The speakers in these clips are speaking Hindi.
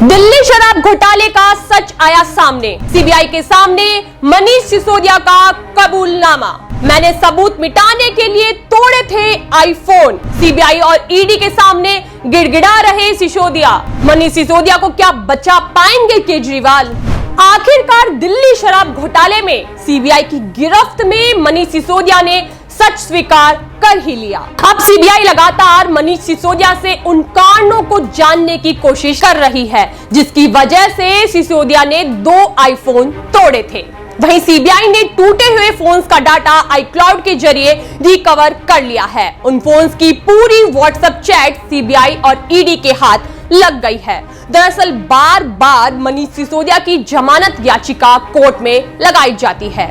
दिल्ली शराब घोटाले का सच आया सामने। सीबीआई के सामने मनीष सिसोदिया का कबूलनामा। मैंने सबूत मिटाने के लिए तोड़े थे आईफोन। सीबीआई और ईडी के सामने गिड़गिड़ा रहे सिसोदिया। मनीष सिसोदिया को क्या बचा पाएंगे केजरीवाल? आखिरकार दिल्ली शराब घोटाले में सीबीआई की गिरफ्त में मनीष सिसोदिया ने सच स्वीकार कर ही लिया। अब सीबीआई लगातार मनीष सिसोदिया से उन कारणों को जानने की कोशिश कर रही है जिसकी वजह से सिसोदिया ने 2 आईफोन तोड़े थे। वहीं सीबीआई ने टूटे हुए फोन्स का डाटा iCloud के जरिए रिकवर कर लिया है। उन फोन्स की पूरी व्हाट्सएप चैट सीबीआई और ईडी के हाथ लग गई है। दरअसल बार बार मनीष सिसोदिया की जमानत याचिका कोर्ट में लगाई जाती है।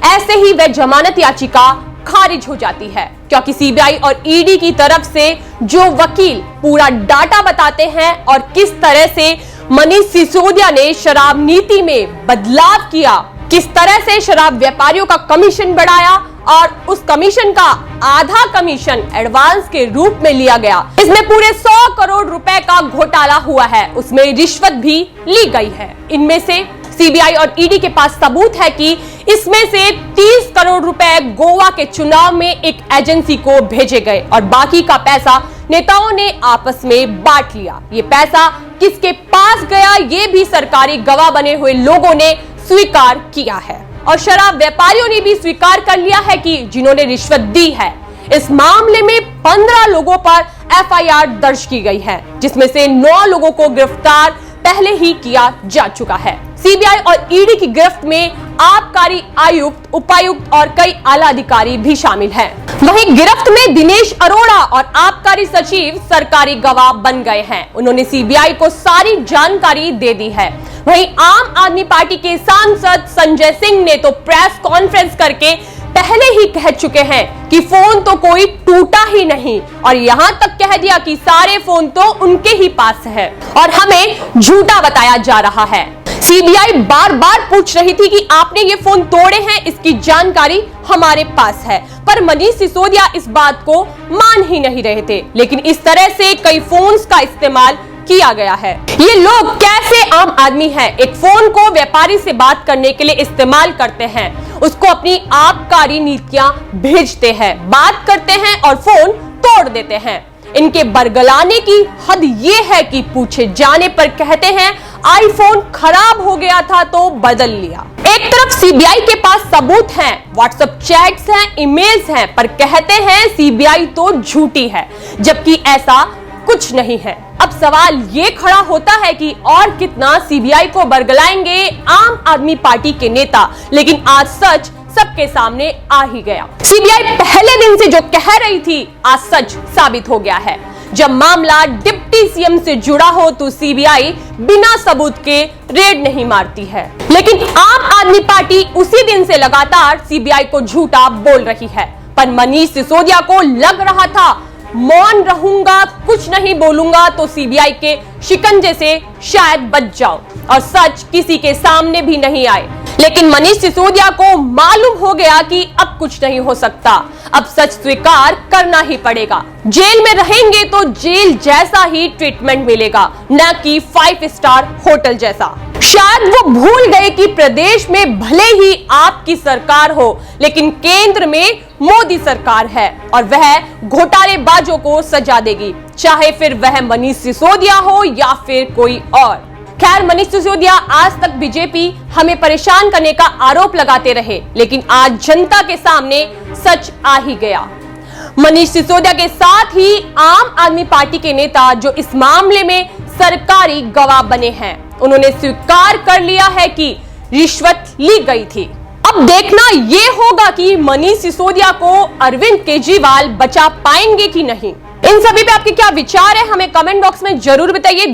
ऐसे ही वह जमानत याचिका खारिज हो जाती है क्योंकि सीबीआई और ईडी की तरफ से जो वकील पूरा डाटा बताते हैं और किस तरह से मनीष सिसोदिया ने शराब नीति में बदलाव किया, किस तरह से शराब व्यापारियों का कमीशन बढ़ाया और उस कमीशन का आधा कमीशन एडवांस के रूप में लिया गया। इसमें पूरे 100 करोड़ रुपए का घोटाला हुआ है, उसमें रिश्वत भी ली गई है। इनमें से सीबीआई और ईडी के पास सबूत है कि इसमें से 30 करोड़ रुपए गोवा के चुनाव में एक एजेंसी को भेजे गए और बाकी का पैसा नेताओं ने आपस में बांट लिया। ये पैसा किसके पास गया ये भी सरकारी गवाह बने हुए लोगों ने स्वीकार किया है और शराब व्यापारियों ने भी स्वीकार कर लिया है कि जिन्होंने रिश्वत दी है। इस मामले में 15 लोगों पर एफआईआर दर्ज की गई है जिसमें से 9 लोगों को गिरफ्तार पहले ही किया जा चुका है। सीबीआई और ईडी की गिरफ्त में आबकारी आयुक्त, उपायुक्त और कई आला अधिकारी भी शामिल हैं। वहीं गिरफ्त में दिनेश अरोड़ा और आबकारी सचिव सरकारी गवाह बन गए हैं। उन्होंने सीबीआई को सारी जानकारी दे दी है। वहीं आम आदमी पार्टी के सांसद संजय सिंह ने तो प्रेस कॉन्फ्रेंस करके पहले ही कह चुके हैं कि फोन तो कोई टूटा ही नहीं और यहां तक कह दिया कि सारे फोन तो उनके ही पास है और हमें झूठा बताया जा रहा है। सीबीआई बार बार पूछ रही थी कि आपने ये फोन तोड़े हैं, इसकी जानकारी हमारे पास है, पर मनीष सिसोदिया इस बात को मान ही नहीं रहे थे। लेकिन इस तरह से कई फोन्स का इस्तेमाल किया गया है। ये लोग कैसे आम आदमी हैं, एक फोन को व्यापारी से बात करने के लिए इस्तेमाल करते हैं, उसको अपनी आबकारी नीतियां भेजते हैं, बात करते हैं और फोन तोड़ देते हैं। इनके बरगलाने की हद ये है कि पूछे जाने पर कहते हैं आईफोन खराब हो गया था तो बदल लिया। एक तरफ सीबीआई के पास सबूत हैं, व्हाट्सएप चैट्स हैं, ईमेल्स हैं, पर कहते हैं सीबीआई तो झूठी है, जबकि ऐसा कुछ नहीं है। अब सवाल ये खड़ा होता है कि और कितना सीबीआई को बरगलाएंगे आम आदमी पार्टी के नेता, लेकिन आज सच सबके सामने आ ही गया। सीबीआई पहले दिन से जो कह रही थी आज सच साबित हो गया है। जब मामला डिप्टी सीएम से जुड़ा हो तो सीबीआई बिना सबूत के रेड नहीं मारती है, लेकिन आम आदमी पार्टी उसी दिन से लगातार सीबीआई को झूठा बोल रही है। पर मनीष सिसोदिया को लग रहा था मौन रहूंगा, कुछ नहीं बोलूंगा तो सीबीआई के शिकंजे से शायद बच जाऊं और सच किसी के सामने भी नहीं आए। लेकिन मनीष सिसोदिया को मालूम हो गया कि अब कुछ नहीं हो सकता, अब सच स्वीकार करना ही पड़ेगा। जेल में रहेंगे तो जेल जैसा ही ट्रीटमेंट मिलेगा, न कि 5 स्टार होटल जैसा। शायद वो भूल गए कि प्रदेश में भले ही आपकी सरकार हो, लेकिन केंद्र में मोदी सरकार है और वह घोटालेबाजों को सजा देगी, चाहे फिर वह मनीष सिसोदिया हो या फिर कोई और। खैर, मनीष सिसोदिया आज तक बीजेपी हमें परेशान करने का आरोप लगाते रहे, लेकिन आज जनता के सामने सच आ ही गया। मनीष सिसोदिया के साथ ही आम आदमी पार्टी के नेता जो इस मामले में सरकारी गवाह बने हैं, उन्होंने स्वीकार कर लिया है कि रिश्वत ली गई थी। अब देखना यह होगा कि मनीष सिसोदिया को अरविंद केजरीवाल बचा पाएंगे कि नहीं। इन सभी पे आपके क्या विचार है, हमें कमेंट बॉक्स में जरूर बताइए।